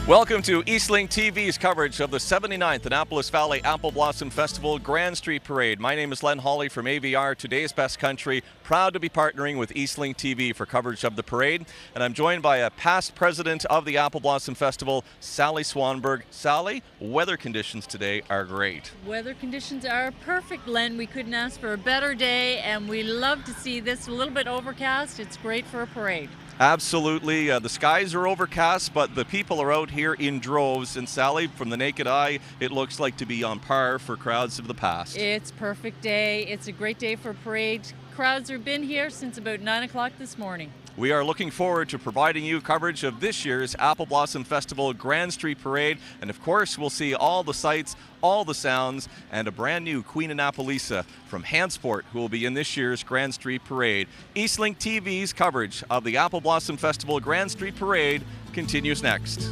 Welcome to Eastlink TV's coverage of the 79th Annapolis Valley Apple Blossom Festival Grand Street Parade. My name is Len Hawley from AVR, Today's Best Country. Proud to be partnering with Eastlink TV for coverage of the parade. And I'm joined by a past president of the Apple Blossom Festival, Sally Swanberg. Sally, weather conditions today are great. Weather conditions are perfect, Len. We couldn't ask for a better day, and we love to see this a little bit overcast. It's great for a parade. Absolutely. The skies are overcast, but the people are out here in droves. And Sally, from the naked eye, it looks like to be on par for crowds of the past. It's a perfect day. It's a great day for a parade. Crowds have been here since about 9 o'clock this morning. We are looking forward to providing you coverage of this year's Apple Blossom Festival Grand Street Parade. And of course, we'll see all the sights, all the sounds, and a brand new Queen Annapolisa from Hansport who will be in this year's Grand Street Parade. Eastlink TV's coverage of the Apple Blossom Festival Grand Street Parade continues next.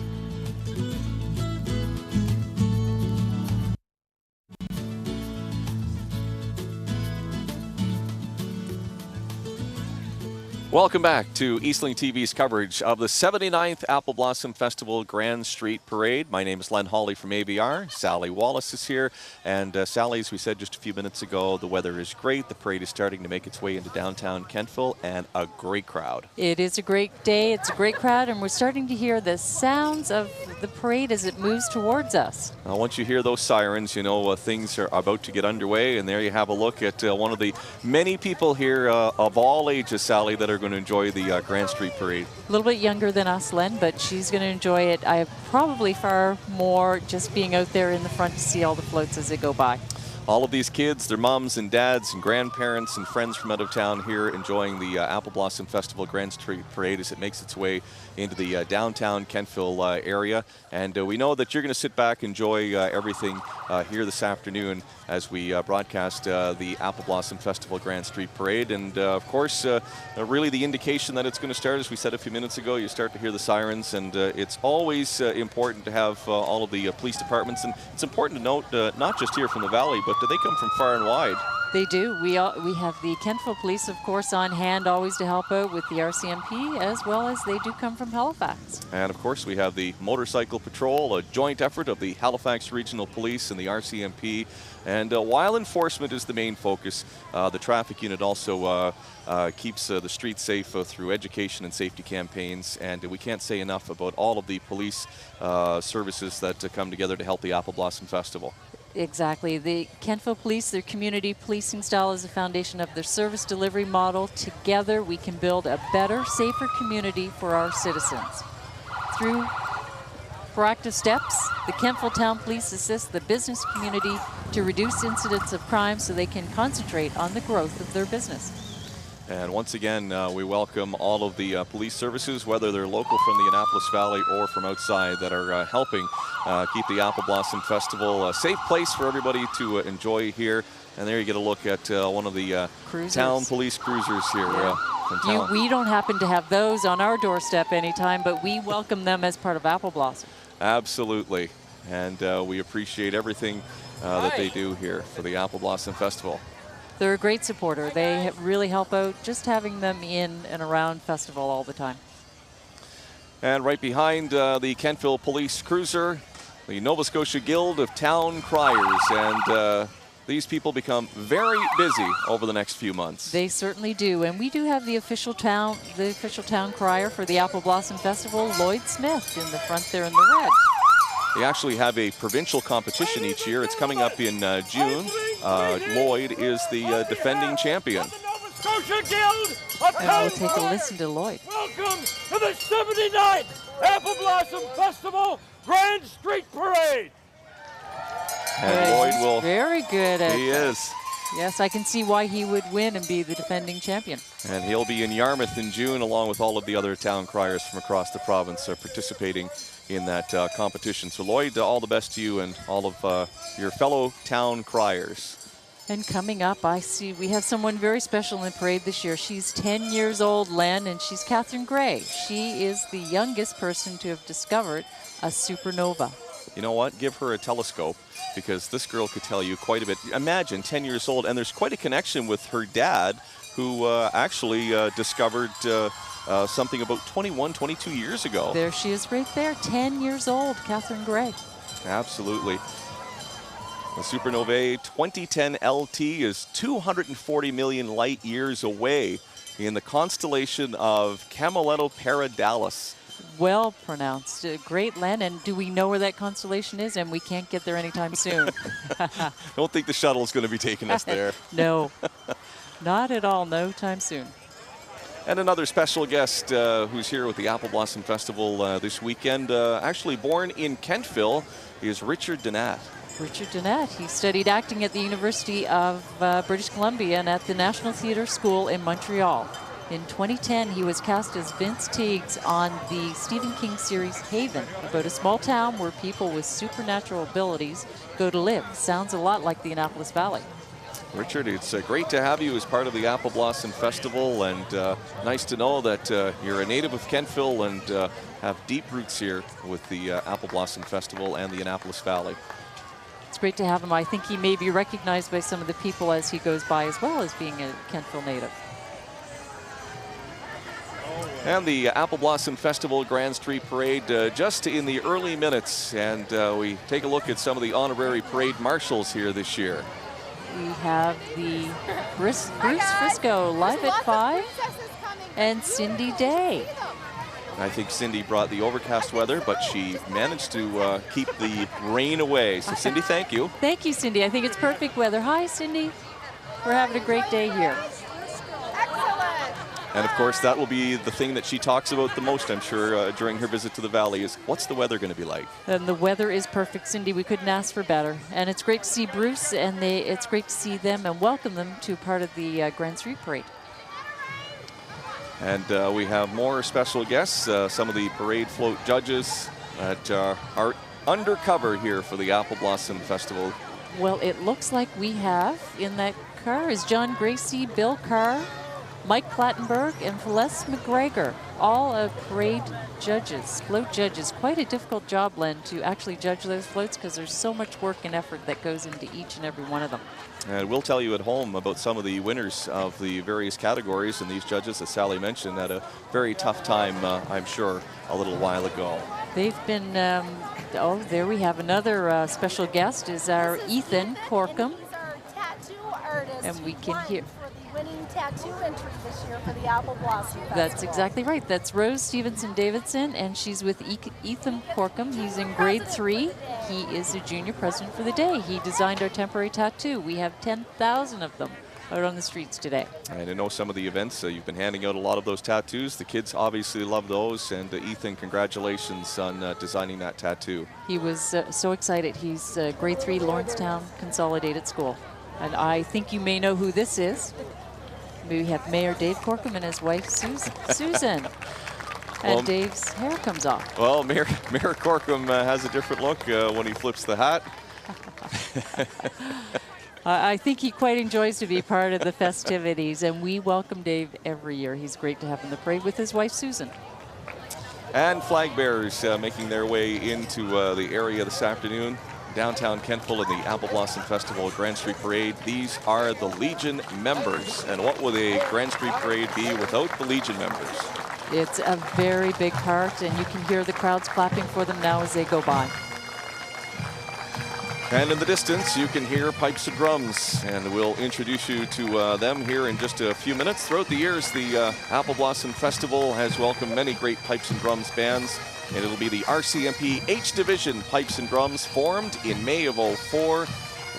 Welcome back to Eastlink TV's coverage of the 79th Apple Blossom Festival Grand Street Parade. My name is Len Hawley from AVR. Sally Wallace is here. And Sally, as we said just a few minutes ago, the weather is great. The parade is starting to make its way into downtown Kentville, and a great crowd. It is a great day. It's a great crowd, and we're starting to hear the sounds of the parade as it moves towards us. Now, once you hear those sirens, you know things are about to get underway. And there you have a look at one of the many people here of all ages, Sally, that are going to enjoy the Grand Street Parade. A little bit younger than us, Len, but she's going to enjoy it. I probably far more just being out there in the front to see all the floats as they go by. All of these kids, their moms and dads and grandparents and friends from out of town here enjoying the Apple Blossom Festival Grand Street Parade as it makes its way into the downtown Kentville area. And we know that you're going to sit back and enjoy everything here this afternoon as we broadcast the Apple Blossom Festival Grand Street Parade. And of course, really the indication that it's going to start, as we said a few minutes ago, you start to hear the sirens, and it's always important to have all of the police departments. And it's important to note, not just here from the Valley, but they come from far and wide. They do. We have the Kentville Police, of course, on hand always to help out with the RCMP, as well as they do come from Halifax. And of course, we have the Motorcycle Patrol, a joint effort of the Halifax Regional Police and the RCMP. And while enforcement is the main focus, the traffic unit also keeps the streets safe through education and safety campaigns. And we can't say enough about all of the police services that come together to help the Apple Blossom Festival. Exactly. The Kentville Police, their community policing style is the foundation of their service delivery model. Together, we can build a better, safer community for our citizens. Through proactive steps, the Kentville Town Police assist the business community to reduce incidents of crime so they can concentrate on the growth of their business. And once again, we welcome all of the police services, whether they're local from the Annapolis Valley or from outside, that are helping keep the Apple Blossom Festival a safe place for everybody to enjoy here. And there you get a look at one of the town police cruisers here. From town. We don't happen to have those on our doorstep anytime, but we welcome them as part of Apple Blossom. Absolutely. And we appreciate everything that they do here for the Apple Blossom Festival. They're a great supporter. They really help out just having them in and around festival all the time. And right behind the Kentville Police Cruiser, the Nova Scotia Guild of Town Criers. And these people become very busy over the next few months. They certainly do. And we do have the official town crier for the Apple Blossom Festival, Lloyd Smith, in the front there in the red. They actually have a provincial competition each year. It's coming up in June. Lloyd is the defending champion. And we'll take a listen to Lloyd. Welcome to the 79th Apple Blossom Festival Grand Street Parade. And Lloyd will. Very good at He is. Yes, I can see why he would win and be the defending champion. And he'll be in Yarmouth in June, along with all of the other town criers from across the province participating in that competition. So Lloyd, all the best to you and all of your fellow town criers. And coming up, I see we have someone very special in the parade this year. She's 10 years old, Len, and she's Katherine Gray. She is the youngest person to have discovered a supernova. You know what? Give her a telescope, because this girl could tell you quite a bit. Imagine 10 years old, and there's quite a connection with her dad, who actually discovered something about 21, 22 years ago. There she is right there, 10 years old, Katherine Gray. Absolutely. The supernovae 2010 LT is 240 million light years away in the constellation of Camelopardalis Paradalis. Well pronounced. Great, Len. And do we know where that constellation is? And we can't get there anytime soon. Don't think the shuttle is going to be taking us there. No, not at all. No time soon. And another special guest who's here with the Apple Blossom Festival this weekend, actually born in Kentville, is Richard Dennett. Richard Dennett. He studied acting at the University of British Columbia and at the National Theatre School in Montreal. In 2010, he was cast as Vince Teagues on the Stephen King series Haven, about a small town where people with supernatural abilities go to live. Sounds a lot like the Annapolis Valley. Richard, it's great to have you as part of the Apple Blossom Festival, and nice to know that you're a native of Kentville and have deep roots here with the Apple Blossom Festival and the Annapolis Valley. It's great to have him. I think he may be recognized by some of the people as he goes by, as well as being a Kentville native. And the Apple Blossom Festival Grand Street Parade just in the early minutes, and we take a look at some of the honorary parade marshals here this year. We have the Bruce Frisco live at 5 and Cindy Day. I think Cindy brought the overcast weather, but she managed to keep the rain away. So Cindy, thank you. Thank you, Cindy. I think it's perfect weather. Hi, Cindy. We're having a great day here. And of course, that will be the thing that she talks about the most, I'm sure, during her visit to the Valley, is what's the weather going to be like? And the weather is perfect, Cindy. We couldn't ask for better. And it's great to see Bruce, and it's great to see them and welcome them to part of the Grand Street Parade. And we have more special guests, some of the parade float judges that are undercover here for the Apple Blossom Festival. Well, it looks like we have in that car is John Gracie, Bill Carr, Mike Plattenberg, and Celeste McGregor, all parade judges, float judges. Quite a difficult job, Len, to actually judge those floats because there's so much work and effort that goes into each and every one of them. And we'll tell you at home about some of the winners of the various categories, and these judges, as Sally mentioned, had a very tough time, I'm sure, a little while ago. They've been, oh, there we have another special guest, is our Ethan Corkum. And we can hear. Winning tattoo entry this year for the Apple Blossom Festival. That's exactly right. That's Rose Stevenson-Davidson, and she's with Ethan Corkum. He's in grade 3. He is a junior president for the day. He designed our temporary tattoo. We have 10,000 of them out on the streets today. And I know some of the events, you've been handing out a lot of those tattoos. The kids obviously love those, and Ethan, congratulations on designing that tattoo. He was so excited. He's grade 3 Lawrencetown Consolidated School. And I think you may know who this is. We have Mayor Dave Corkum and his wife, Susan. And well, Dave's hair comes off. Well, Mayor Corkum has a different look when he flips the hat. I think he quite enjoys to be part of the festivities, and we welcome Dave every year. He's great to have in the parade with his wife, Susan. And flag bearers making their way into the area this afternoon. Downtown Kentville in the Apple Blossom Festival Grand Street Parade. These are the Legion members. And what would a Grand Street Parade be without the Legion members? It's a very big part, and you can hear the crowds clapping for them now as they go by. And in the distance, you can hear pipes and drums, and we'll introduce you to them here in just a few minutes. Throughout the years, the Apple Blossom Festival has welcomed many great pipes and drums bands. And it'll be the RCMP H Division Pipes and Drums, formed in May of '04,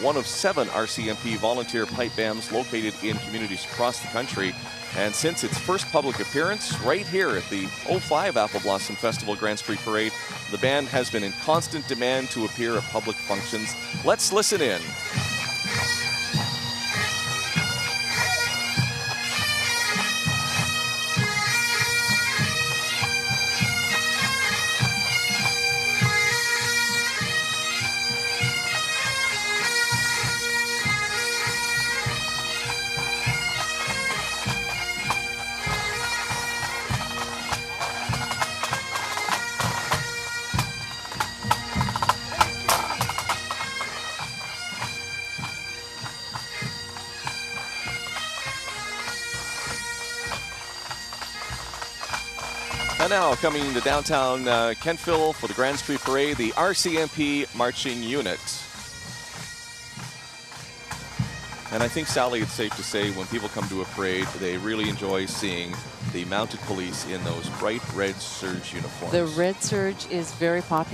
one of 7 RCMP volunteer pipe bands located in communities across the country. And since its first public appearance right here at the '05 Apple Blossom Festival Grand Street Parade, the band has been in constant demand to appear at public functions. Let's listen in. And now coming to downtown Kentville for the Grand Street Parade, the RCMP Marching Unit. And I think, Sally, it's safe to say when people come to a parade, they really enjoy seeing the mounted police in those bright red serge uniforms. The red serge is very popular.